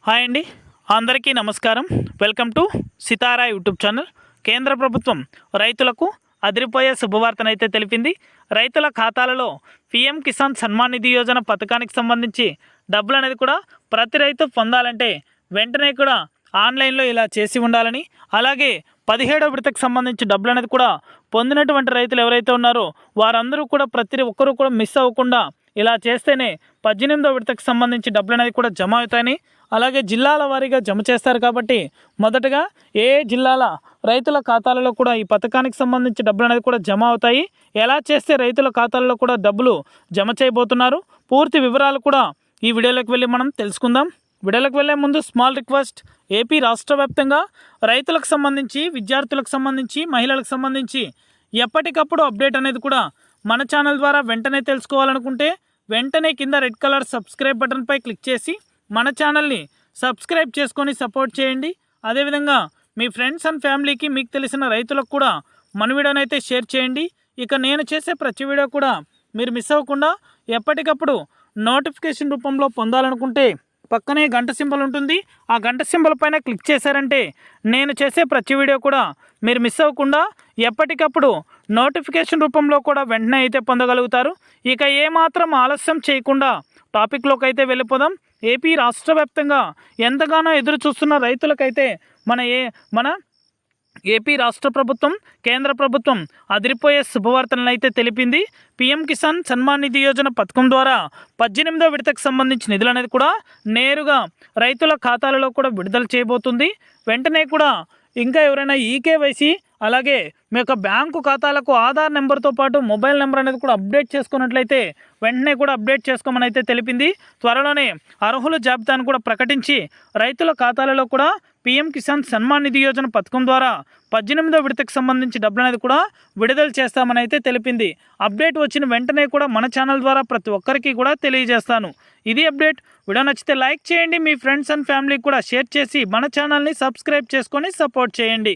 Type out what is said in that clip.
Hi అండి, అందరికీ నమస్కారం. Welcome to Sitara YouTube channel. కేంద్ర ప్రభుత్వం రైతులకు అదిరిపోయే శుభవార్తనైతే తెలిపింది. రైతుల ఖాతాలలో పీఎం కిసాన్ సన్మాన్ నిధి యోజన పథకానికి సంబంధించి డబ్బులు అనేది కూడా ప్రతి రైతు పొందాలంటే వెంటనే కూడా ఆన్లైన్లో ఇలా చేసి ఉండాలని, అలాగే 17వ విడతకు సంబంధించి డబ్బులు అనేది కూడా పొందినటువంటి రైతులు ఎవరైతే ఉన్నారో వారందరూ కూడా ప్రతి ఒక్కరూ కూడా మిస్ అవ్వకుండా ఇలా చేస్తేనే 18వ విడతకు సంబంధించి డబ్బులు అనేది కూడా జమ అవుతాయని, అలాగే జిల్లాల వారీగా జమ చేస్తారు. కాబట్టి మొదటగా ఏ జిల్లాల రైతుల ఖాతాలలో కూడా ఈ పథకానికి సంబంధించి డబ్బులు అనేది కూడా జమ అవుతాయి, ఎలా చేస్తే రైతుల ఖాతాలలో కూడా డబ్బులు జమ చేయబోతున్నారు, పూర్తి వివరాలు కూడా ఈ వీడియోలోకి వెళ్ళి మనం తెలుసుకుందాం. వీడియోలోకి వెళ్ళే ముందు స్మాల్ రిక్వెస్ట్, ఏపీ రాష్ట్ర వ్యాప్తంగా రైతులకు సంబంధించి, విద్యార్థులకు సంబంధించి, మహిళలకు సంబంధించి ఎప్పటికప్పుడు అప్డేట్ అనేది కూడా మన ఛానల్ ద్వారా వెంటనే తెలుసుకోవాలనుకుంటే వెంటనే కింద రెడ్ కలర్ సబ్స్క్రైబ్ బటన్పై క్లిక్ చేసి మన ఛానల్ని సబ్స్క్రైబ్ చేసుకొని సపోర్ట్ చేయండి. అదేవిధంగా మీ ఫ్రెండ్స్ అండ్ ఫ్యామిలీకి, మీకు తెలిసిన రైతులకు కూడా మన వీడియోని అయితే షేర్ చేయండి. ఇక నేను చేసే ప్రతి వీడియో కూడా మీరు మిస్ అవ్వకుండా ఎప్పటికప్పుడు నోటిఫికేషన్ రూపంలో పొందాలనుకుంటే పక్కనే గంట సింబల్ ఉంటుంది. ఆ గంట సింబల్ పైన క్లిక్ చేశారంటే నేను చేసే ప్రతి వీడియో కూడా మీరు మిస్ అవ్వకుండా ఎప్పటికప్పుడు నోటిఫికేషన్ రూపంలో కూడా వెంటనే అయితే పొందగలుగుతారు. ఇక ఏమాత్రం ఆలస్యం చేయకుండా టాపిక్లోకి అయితే వెళ్ళిపోదాం. ఏపీ రాష్ట్ర వ్యాప్తంగా ఎంతగానో ఎదురు చూస్తున్న రైతులకైతే మన ఏపీ రాష్ట్ర ప్రభుత్వం, కేంద్ర ప్రభుత్వం అదిరిపోయే శుభవార్తలను అయితే తెలిపింది. పీఎం కిసాన్ సన్మాన్ నిధి యోజన పథకం ద్వారా 18వ విడతకు సంబంధించిన నిధులు అనేది కూడా నేరుగా రైతుల ఖాతాలలో కూడా విడుదల చేయబోతుంది. వెంటనే కూడా ఇంకా ఎవరైనా ఈకేవైసీ, అలాగే మీ యొక్క బ్యాంకు ఖాతాలకు ఆధార్ నెంబర్తో పాటు మొబైల్ నెంబర్ అనేది కూడా అప్డేట్ చేసుకున్నట్లయితే వెంటనే కూడా అప్డేట్ చేసుకోమని అయితే తెలిపింది. త్వరలోనే అర్హుల జాబితాను కూడా ప్రకటించి రైతుల ఖాతాలలో కూడా పీఎం కిసాన్ సన్మాన్ నిధి యోజన పథకం ద్వారా 18వ విడతకు సంబంధించి డబ్బులు అనేది కూడా విడుదల చేస్తామని అయితే తెలిపింది. అప్డేట్ వచ్చిన వెంటనే కూడా మన ఛానల్ ద్వారా ప్రతి ఒక్కరికి కూడా తెలియజేస్తాను. ఇది అప్డేట్. వీడియో నచ్చితే లైక్ చేయండి, మీ ఫ్రెండ్స్ అండ్ ఫ్యామిలీకి కూడా షేర్ చేసి మన ఛానల్ని సబ్స్క్రైబ్ చేసుకొని సపోర్ట్ చేయండి.